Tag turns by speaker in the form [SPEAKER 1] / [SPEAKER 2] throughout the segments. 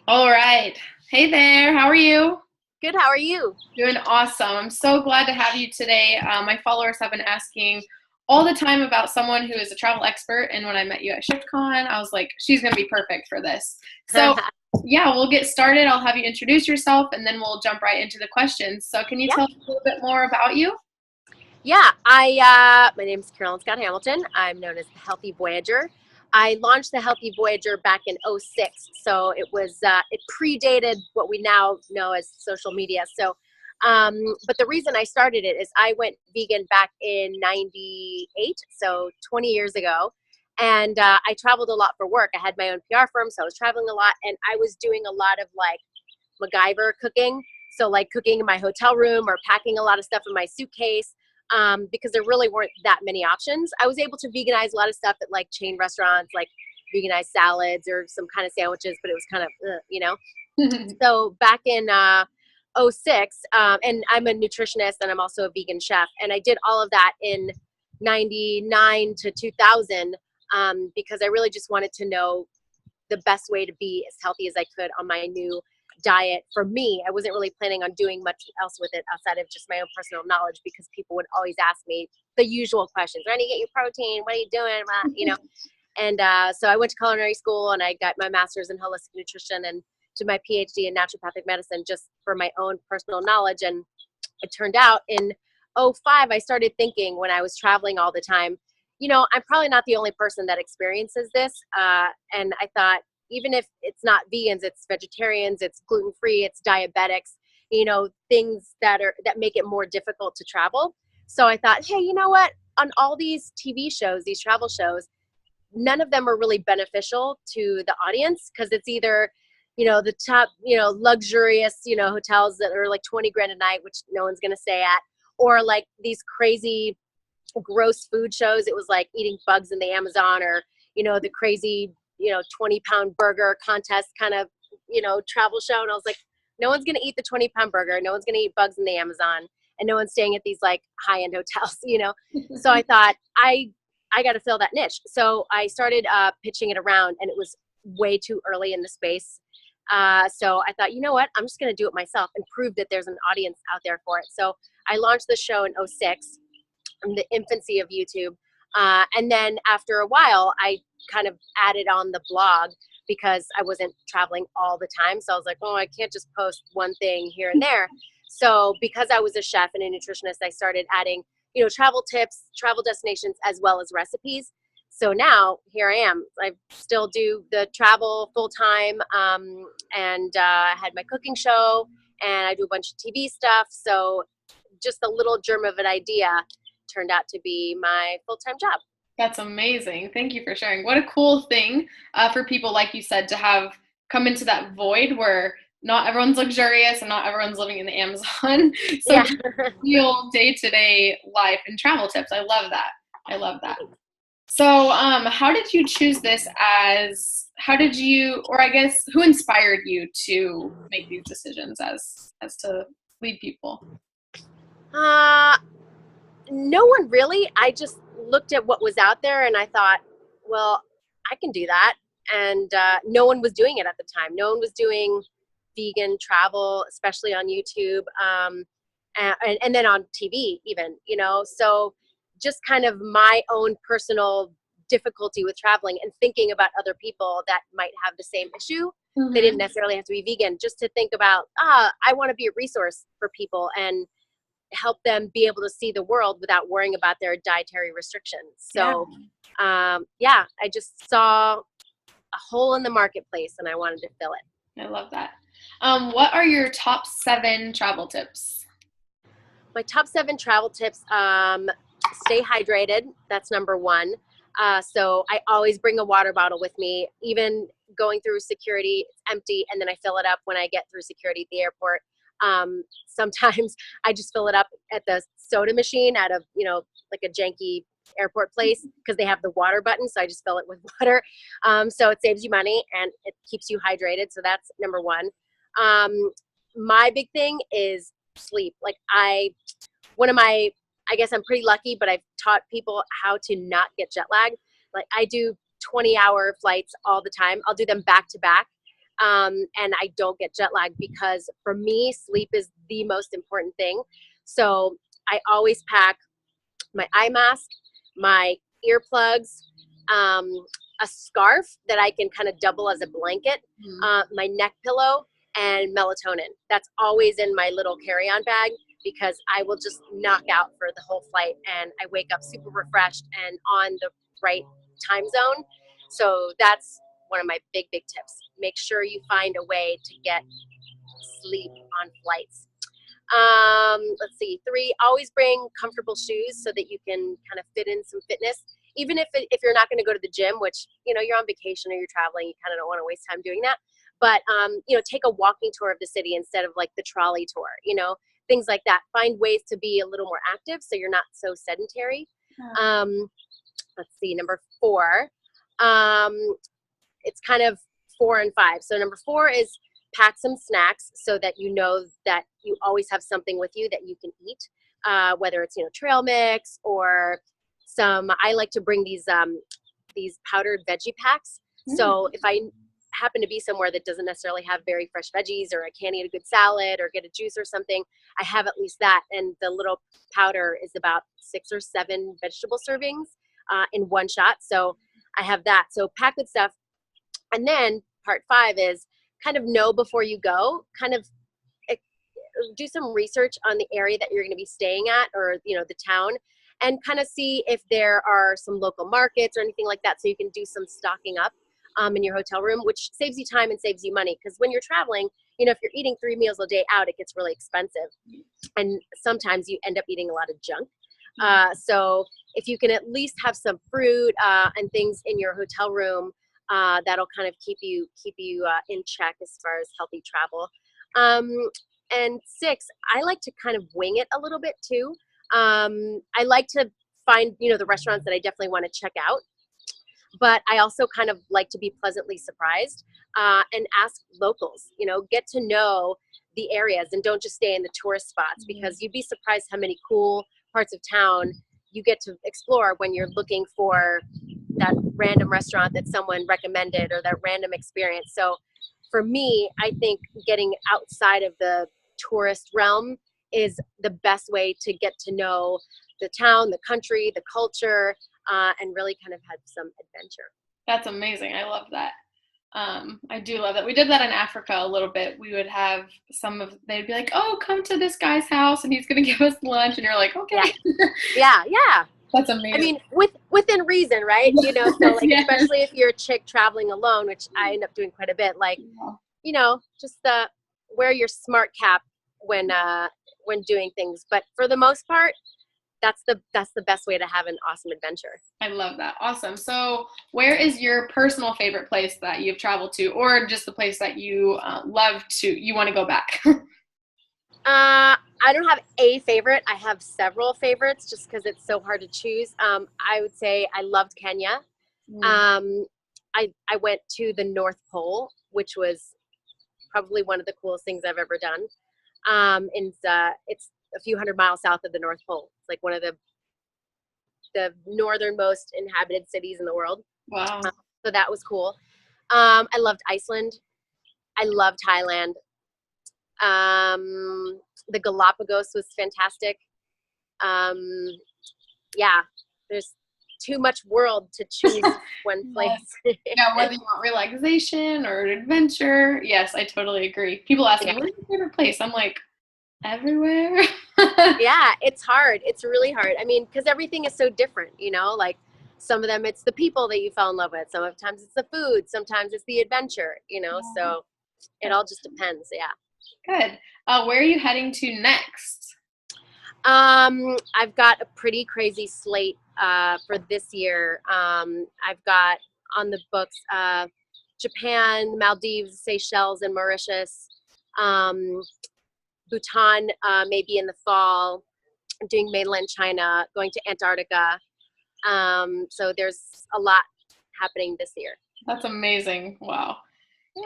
[SPEAKER 1] All right. Hey there. How are you?
[SPEAKER 2] Good, how are you?
[SPEAKER 1] Doing awesome. I'm so glad to have you today. My followers have been asking all the time about someone who is a travel expert. And when I met you at ShiftCon, I was like, she's going to be perfect for this. So, yeah, we'll get started. I'll have you introduce yourself and then we'll jump right into the questions. So, can you
[SPEAKER 2] Yeah.
[SPEAKER 1] tell us a little bit more about you?
[SPEAKER 2] Yeah, my name is Carolyn Scott Hamilton. I'm known as the Healthy Voyager. I launched the Healthy Voyager back in '06, so it predated what we now know as social media. But the reason I started it is I went vegan back in '98, so 20 years ago, and I traveled a lot for work. I had my own PR firm, so I was traveling a lot, and I was doing a lot of like MacGyver cooking. So like cooking in my hotel room or packing a lot of stuff in my suitcase, because there really weren't that many options. I was able to veganize a lot of stuff at like chain restaurants, like veganized salads or some kind of sandwiches, but it was kind of, So back in '06, and I'm a nutritionist and I'm also a vegan chef. And I did all of that in 99 to 2000, because I really just wanted to know the best way to be as healthy as I could on my new diet. For me, I wasn't really planning on doing much else with it outside of just my own personal knowledge, because people would always ask me the usual questions. Where do you get your protein? What are you doing? And so I went to culinary school and I got my master's in holistic nutrition and to my PhD in naturopathic medicine just for my own personal knowledge. And it turned out in '05, I started thinking when I was traveling all the time, I'm probably not the only person that experiences this. And I thought, even if it's not vegans, it's vegetarians, it's gluten-free, it's diabetics, things that make it more difficult to travel. So I thought, hey, you know what? On all these TV shows, these travel shows, none of them are really beneficial to the audience, because it's either the top luxurious hotels that are like 20 grand a night, which no one's going to stay at, or like these crazy gross food shows. It was like eating bugs in the Amazon, or the crazy 20-pound burger contest kind of travel show. And I was like, no one's going to eat the 20-pound burger, no one's going to eat bugs in the Amazon, and no one's staying at these like high-end hotels. So I thought, I got to fill that niche. So I started pitching it around, and it was way too early in the space. So I thought, you know what, I'm just going to do it myself and prove that there's an audience out there for it. So I launched the show in '06, in the infancy of YouTube. And then after a while, I kind of added on the blog, because I wasn't traveling all the time. So I was like, oh, I can't just post one thing here and there. So because I was a chef and a nutritionist, I started adding, travel tips, travel destinations, as well as recipes. So now here I am. I still do the travel full time, and I had my cooking show, and I do a bunch of TV stuff. So just a little germ of an idea turned out to be my full-time job.
[SPEAKER 1] That's amazing. Thank you for sharing. What a cool thing for people, like you said, to have come into that void where not everyone's luxurious and not everyone's living in the Amazon. So
[SPEAKER 2] Yeah.
[SPEAKER 1] just real day-to-day life and travel tips. I love that. I love that. So, how did you choose this how did you, or I guess, who inspired you to make these decisions as to lead people?
[SPEAKER 2] uh, no one really. I just looked at what was out there and I thought, well, I can do that. And no one was doing it at the time. No one was doing vegan travel, especially on YouTube, and then on TV even, So just kind of my own personal difficulty with traveling and thinking about other people that might have the same issue. They didn't
[SPEAKER 1] Mm-hmm.
[SPEAKER 2] necessarily have to be vegan, just to think about, I want to be a resource for people and help them be able to see the world without worrying about their dietary restrictions.
[SPEAKER 1] Yeah,
[SPEAKER 2] So, yeah, I just saw a hole in the marketplace and I wanted to fill it.
[SPEAKER 1] I love that. What are your top 7 travel tips?
[SPEAKER 2] My top 7 travel tips: stay hydrated. That's number one. So I always bring a water bottle with me, even going through security. It's empty, and then I fill it up when I get through security at the airport. Sometimes I just fill it up at the soda machine out of, like a janky airport place, because they have the water button. So I just fill it with water. So it saves you money and it keeps you hydrated. So that's number one. Um, my big thing is sleep. One of my, I guess I'm pretty lucky, but I've taught people how to not get jet lag. Like I do 20-hour flights all the time. I'll do them back to back. and I don't get jet lag, because for me, sleep is the most important thing. So I always pack my eye mask, my earplugs, a scarf that I can kind of double as a blanket, my neck pillow, and melatonin. That's always in my little carry-on bag, because I will just knock out for the whole flight, and I wake up super refreshed and on the right time zone. So that's one of my big tips. Make sure you find a way to get sleep on flights. Let's see, 3, always bring comfortable shoes so that you can kind of fit in some fitness. Even if you're not going to go to the gym, which, you're on vacation or you're traveling, you kind of don't want to waste time doing that. But, take a walking tour of the city instead of like the trolley tour, things like that. Find ways to be a little more active so you're not so sedentary. Let's see, number 4, it's kind of 4 and 5. So number 4 is pack some snacks so that you know that you always have something with you that you can eat, whether it's, trail mix or I like to bring these powdered veggie packs. So if I happen to be somewhere that doesn't necessarily have very fresh veggies, or I can't eat a good salad or get a juice or something, I have at least that. And the little powder is about 6 or 7 vegetable servings in one shot. So I have that. So pack good stuff. And then part 5 is kind of know before you go, kind of do some research on the area that you're going to be staying at, or, the town, and kind of see if there are some local markets or anything like that, so you can do some stocking up in your hotel room, which saves you time and saves you money. Because when you're traveling, if you're eating 3 meals a day out, it gets really expensive. And sometimes you end up eating a lot of junk. So if you can at least have some fruit and things in your hotel room, that'll kind of keep you in check as far as healthy travel. And 6, I like to kind of wing it a little bit too. I like to find, the restaurants that I definitely want to check out, but I also kind of like to be pleasantly surprised and ask locals, get to know the areas, and don't just stay in the tourist spots, because you'd be surprised how many cool parts of town you get to explore when you're looking for that random restaurant that someone recommended, or that random experience. So for me, I think getting outside of the tourist realm is the best way to get to know the town, the country, the culture, and really kind of have some adventure.
[SPEAKER 1] That's amazing. I love that. I do love that. We did that in Africa a little bit. We would have they'd be like, oh, come to this guy's house and he's going to give us lunch. And you're like, okay.
[SPEAKER 2] Yeah.
[SPEAKER 1] That's amazing.
[SPEAKER 2] I mean, within reason, right? So like, especially if you're a chick traveling alone, which I end up doing quite a bit, like, just wear your smart cap when doing things. But for the most part, that's the best way to have an awesome adventure.
[SPEAKER 1] I love that. Awesome. So where is your personal favorite place that you've traveled to, or just the place that you you want to go back?
[SPEAKER 2] I don't have a favorite. I have several favorites just because it's so hard to choose. I would say I loved Kenya. I went to the North Pole, which was probably one of the coolest things I've ever done. It's a few hundred miles south of the North Pole. It's like one of the northernmost inhabited cities in the world.
[SPEAKER 1] Wow.
[SPEAKER 2] So that was cool. I loved Iceland. I loved Thailand. The Galapagos was fantastic. There's too much world to choose one place.
[SPEAKER 1] Yeah, whether you want relaxation or adventure. Yes, I totally agree. People ask me, what's your favorite place? I'm like, everywhere.
[SPEAKER 2] Yeah, it's hard. It's really hard. I mean, because everything is so different, like some of them it's the people that you fell in love with. Sometimes it's the food. Sometimes it's the adventure, so it all just depends. Yeah.
[SPEAKER 1] Good. Where are you heading to next?
[SPEAKER 2] I've got a pretty crazy slate for this year. I've got on the books Japan, Maldives, Seychelles, and Mauritius. Bhutan, maybe in the fall. I'm doing mainland China, going to Antarctica. So there's a lot happening this year.
[SPEAKER 1] That's amazing. Wow.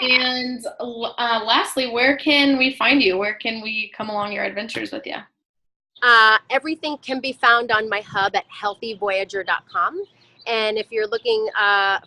[SPEAKER 1] And lastly, where can we find you? Where can we come along your adventures with you?
[SPEAKER 2] Everything can be found on my hub at healthyvoyager.com. And if you're looking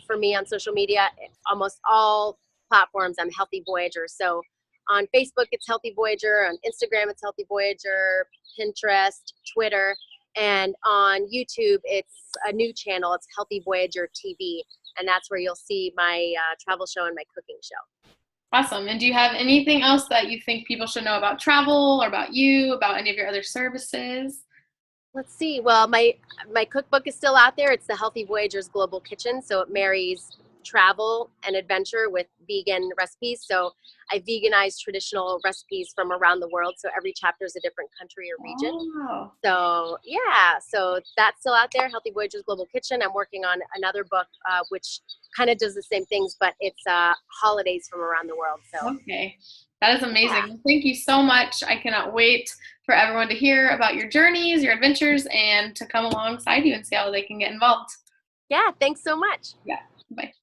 [SPEAKER 2] for me on social media, almost all platforms, I'm Healthy Voyager. So on Facebook, it's Healthy Voyager. On Instagram, it's Healthy Voyager. Pinterest, Twitter, and on YouTube, it's a new channel. It's Healthy Voyager TV, and that's where you'll see my travel show and my cooking show.
[SPEAKER 1] Awesome. And do you have anything else that you think people should know about travel or about you, about any of your other services?
[SPEAKER 2] Let's see. Well, my cookbook is still out there. It's the Healthy Voyager's Global Kitchen. So it marries travel and adventure with vegan recipes. So I veganize traditional recipes from around the world. So every chapter is a different country or region.
[SPEAKER 1] Oh.
[SPEAKER 2] So yeah, so that's still out there, Healthy Voyager's Global Kitchen. I'm working on another book, which kind of does the same things, but it's holidays from around the world. So
[SPEAKER 1] okay. That is amazing.
[SPEAKER 2] Yeah.
[SPEAKER 1] Well, thank you so much. I cannot wait for everyone to hear about your journeys, your adventures, and to come alongside you and see how they can get involved.
[SPEAKER 2] Yeah, thanks so much.
[SPEAKER 1] Yeah. Bye.